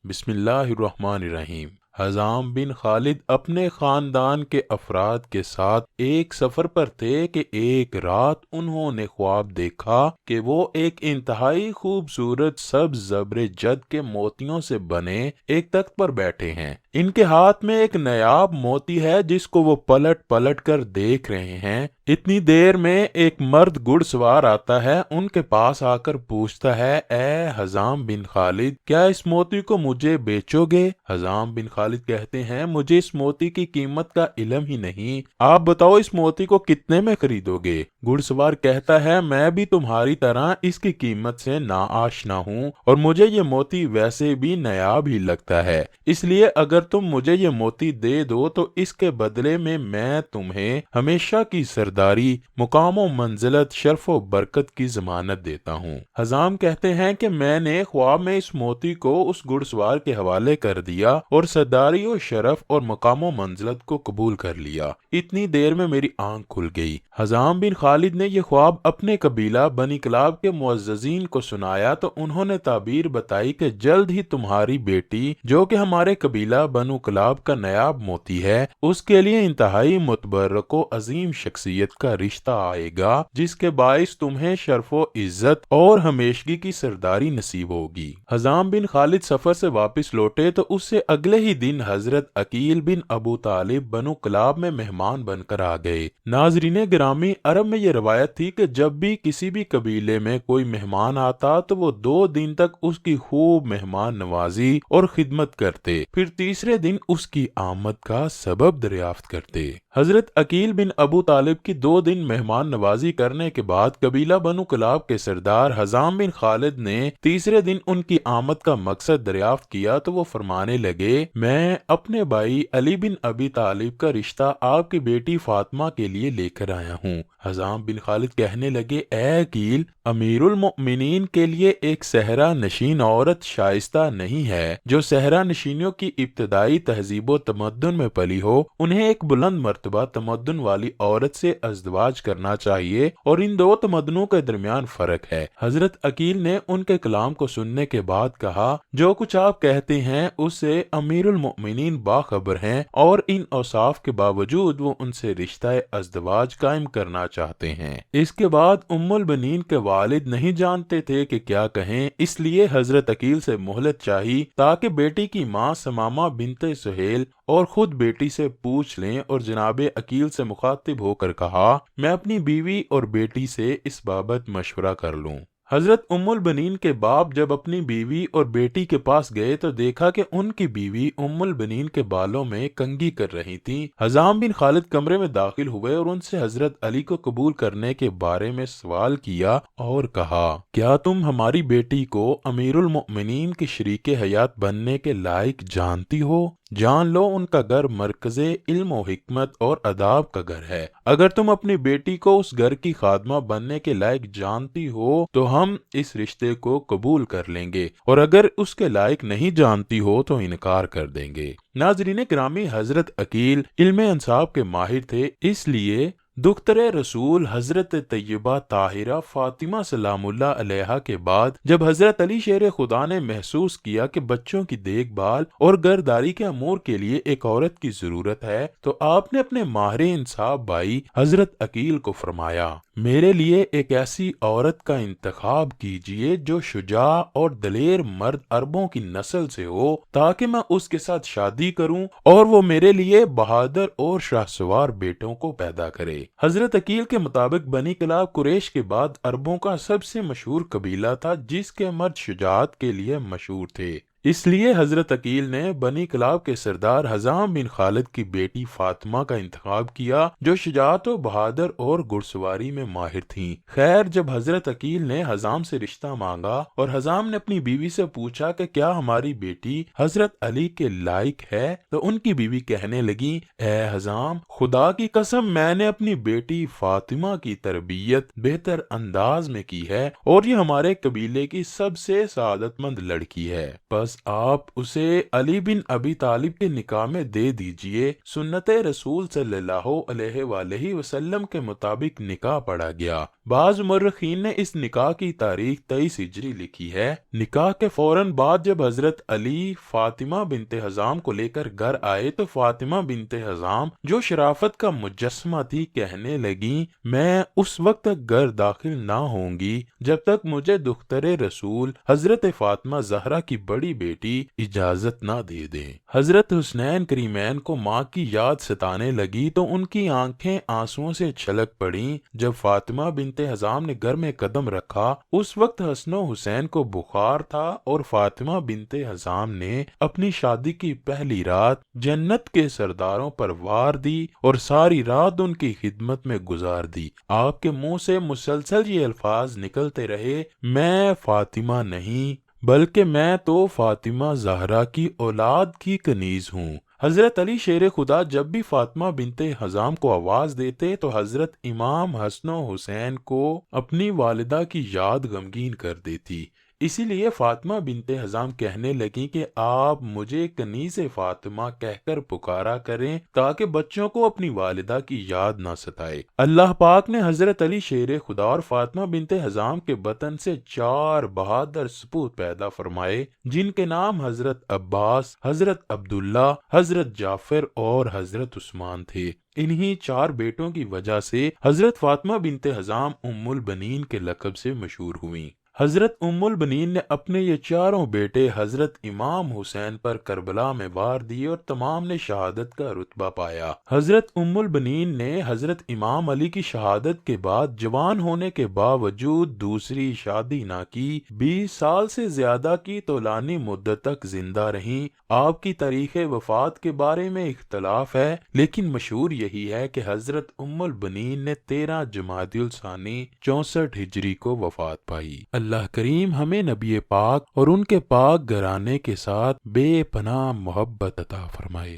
بسم اللہ الرحمن الرحیم۔ حزام بن خالد اپنے خاندان کے افراد کے ساتھ ایک سفر پر تھے کہ ایک رات انہوں نے خواب دیکھا کہ وہ ایک انتہائی خوبصورت سبز زبر جد کے موتیوں سے بنے ایک تخت پر بیٹھے ہیں۔ ان کے ہاتھ میں ایک نایاب موتی ہے جس کو وہ پلٹ پلٹ کر دیکھ رہے ہیں۔ اتنی دیر میں ایک مرد گھڑ سوار آتا ہے، ان کے پاس آ کر پوچھتا ہے، اے حزام بن خالد، کیا اس موتی کو مجھے بیچو گے؟ حزام بن خالد کہتے ہیں، مجھے اس موتی کی قیمت کا علم ہی نہیں، آپ بتاؤ اس موتی کو کتنے میں خریدو گے؟ گھڑ سوار کہتا ہے، میں بھی تمہاری طرح اس کی قیمت سے ناآشنا ہوں اور مجھے یہ موتی ویسے بھی نایاب ہی لگتا ہے، اس لیے اگر تم مجھے یہ موتی دے دو تو اس کے بدلے میں تمہیں ہمیشہ کی سرداری، مقام و منزلت، شرف و برکت کی ضمانت دیتا ہوں۔ حزام کہتے ہیں کہ میں نے خواب میں اس موتی کو اس گھڑ سوار کے حوالے کر دیا اور سرداری و شرف اور مقام و منزلت کو قبول کر لیا۔ اتنی دیر میں میری آنکھ کھل گئی۔ حزام بن خالد نے یہ خواب اپنے قبیلہ بنی کلاب کے معززین کو سنایا تو انہوں نے تعبیر بتائی کہ جلد ہی تمہاری بیٹی، جو کہ ہمارے قبیلہ بنو کلاب کا نایاب موتی ہے، اس کے لیے انتہائی متبرک و عظیم شخصیت کا رشتہ آئے گا، جس کے باعث تمہیں شرف و عزت اور ہمیشگی کی سرداری نصیب ہوگی۔ حزام بن خالد سفر سے واپس لوٹے تو اس سے اگلے ہی دن حضرت عقیل بن ابو طالب بنو کلاب میں مہمان بن کر آ گئے۔ ناظرین گرامی، عرب میں یہ روایت تھی کہ جب بھی کسی بھی قبیلے میں کوئی مہمان آتا تو وہ 2 دن تک اس کی خوب مہمان نوازی اور خدمت کرتے، پھر تیسرے دن اس کی آمد کا سبب دریافت کرتے۔ حضرت عقیل بن ابو طالب کی 2 دن مہمان نوازی کرنے کے بعد قبیلہ بنو کلاب کے سردار حزام بن خالد نے تیسرے دن ان کی آمد کا مقصد دریافت کیا تو وہ فرمانے لگے، میں اپنے بھائی علی بن ابی طالب کا رشتہ آپ کی بیٹی فاطمہ کے لیے لے کر آیا ہوں۔ حزام بن خالد کہنے لگے، اے عقیل، امیر المؤمنین کے لیے ایک صحرا نشین عورت شائستہ نہیں ہے۔ جو صحرا نشینیوں کی ابتدائی تہذیب و تمدن میں پلی ہو، انہیں ایک بلند مرتبہ تمدن والی عورت سے ازدواج کرنا چاہیے، اور ان 2 تمدنوں کے درمیان فرق ہے۔ حضرت عقیل نے ان کے کلام کو سننے کے بعد کہا، جو کچھ آپ کہتے ہیں اس سے امیر المؤمنین باخبر ہیں، اور ان اوصاف کے باوجود وہ ان سے رشتہ ازدواج قائم کرنا چاہتے ہیں۔ اس کے بعد ام البنین کے والد نہیں جانتے تھے کہ کیا کہیں، اس لیے حضرت عقیل سے مہلت چاہی تاکہ بیٹی کی ماں ثمامہ بنت سہیل اور خود بیٹی سے پوچھ لیں، اور جناب عقیل سے مخاطب ہو کر کہا، میں اپنی بیوی اور بیٹی سے اس بابت مشورہ کر لوں۔ حضرت ام البنین کے باپ جب اپنی بیوی اور بیٹی کے پاس گئے تو دیکھا کہ ان کی بیوی ام البنین کے بالوں میں کنگھی کر رہی تھی۔ حزام بن خالد کمرے میں داخل ہوئے اور ان سے حضرت علی کو قبول کرنے کے بارے میں سوال کیا اور کہا، کیا تم ہماری بیٹی کو امیر المؤمنین کی شریک حیات بننے کے لائق جانتی ہو؟ جان لو ان کا گھر مرکز علم و حکمت اور اداب کا گھر ہے۔ اگر تم اپنی بیٹی کو اس گھر کی خادمہ بننے کے لائق جانتی ہو تو ہم اس رشتے کو قبول کر لیں گے، اور اگر اس کے لائق نہیں جانتی ہو تو انکار کر دیں گے۔ ناظرین گرامی، حضرت عقیل علم انصاب کے ماہر تھے، اس لیے دختر رسول حضرت طیبہ طاہرہ فاطمہ سلام اللہ علیہا کے بعد جب حضرت علی شیر خدا نے محسوس کیا کہ بچوں کی دیکھ بھال اور گھرداری کے امور کے لیے ایک عورت کی ضرورت ہے تو آپ نے اپنے ماہر انصاب بھائی حضرت عقیل کو فرمایا، میرے لیے ایک ایسی عورت کا انتخاب کیجئے جو شجاع اور دلیر مرد عربوں کی نسل سے ہو، تاکہ میں اس کے ساتھ شادی کروں اور وہ میرے لیے بہادر اور شاہسوار بیٹوں کو پیدا کرے۔ حضرت عقیل کے مطابق بنی کلاب قریش کے بعد عربوں کا سب سے مشہور قبیلہ تھا، جس کے مرد شجاعت کے لیے مشہور تھے۔ اس لیے حضرت عقیل نے بنی کلاب کے سردار حزام بن خالد کی بیٹی فاطمہ کا انتخاب کیا، جو شجاعت و بہادر اور گھڑ سواری میں ماہر تھیں۔ خیر، جب حضرت عقیل نے حزام سے رشتہ مانگا اور حزام نے اپنی بیوی سے پوچھا کہ کیا ہماری بیٹی حضرت علی کے لائق ہے، تو ان کی بیوی کہنے لگی، اے حزام، خدا کی قسم میں نے اپنی بیٹی فاطمہ کی تربیت بہتر انداز میں کی ہے، اور یہ ہمارے قبیلے کی سب سے سعادت مند لڑکی ہے، بس بس آپ اسے علی بن ابی طالب کے نکاح میں دے دیجئے۔ سنت رسول صلی اللہ علیہ وآلہ وسلم کے مطابق نکاح پڑھا گیا۔ بعض مورخین نے اس نکاح کی تاریخ 23 ہجری لکھی ہے۔ نکاح کے فوراً بعد جب حضرت علی فاطمہ بنت حزام کو لے کر گھر آئے تو فاطمہ بنت حزام جو شرافت کا مجسمہ تھی کہنے لگیں میں اس وقت تک گھر داخل نہ ہوں گی جب تک مجھے دختر رسول حضرت فاطمہ زہرا کی بڑی بیٹی اجازت نہ دے دیں۔ حضرت حسنین کریمین کو ماں کی یاد ستانے لگی تو ان کی آنکھیں آنسوؤں سے چھلک پڑیں۔ جب فاطمہ بنت حزام نے گھر میں قدم رکھا اس وقت حسن و حسین کو بخار تھا اور فاطمہ بنت حزام نے اپنی شادی کی پہلی رات جنت کے سرداروں پر وار دی اور ساری رات ان کی خدمت میں گزار دی۔ آپ کے منہ سے مسلسل یہ الفاظ نکلتے رہے میں فاطمہ نہیں بلکہ میں تو فاطمہ زہرا کی اولاد کی کنیز ہوں۔ حضرت علی شیر خدا جب بھی فاطمہ بنت حزام کو آواز دیتے تو حضرت امام حسن و حسین کو اپنی والدہ کی یاد غمگین کر دیتی۔ اسی لیے فاطمہ بنت حزام کہنے لگیں کہ آپ مجھے کنیز فاطمہ کہہ کر پکارا کریں تاکہ بچوں کو اپنی والدہ کی یاد نہ ستائے۔ اللہ پاک نے حضرت علی شیر خدا اور فاطمہ بنت حزام کے بطن سے 4 بہادر سپوت پیدا فرمائے جن کے نام حضرت عباس، حضرت عبداللہ، حضرت جعفر اور حضرت عثمان تھے۔ انہی 4 بیٹوں کی وجہ سے حضرت فاطمہ بنت حزام ام البنین کے لقب سے مشہور ہوئیں۔ حضرت ام البنین نے اپنے یہ 4 بیٹے حضرت امام حسین پر کربلا میں وار دیے اور تمام نے شہادت کا رتبہ پایا۔ حضرت ام البنین نے حضرت امام علی کی شہادت کے بعد جوان ہونے کے باوجود دوسری شادی نہ کی، 20 سال سے زیادہ کی طولانی مدت تک زندہ رہیں۔ آپ کی تاریخ وفات کے بارے میں اختلاف ہے لیکن مشہور یہی ہے کہ حضرت ام البنین نے 13 جمادی الثانی 64 ہجری کو وفات پائی۔ اللہ کریم ہمیں نبی پاک اور ان کے پاک گھرانے کے ساتھ بے پناہ محبت عطا فرمائے۔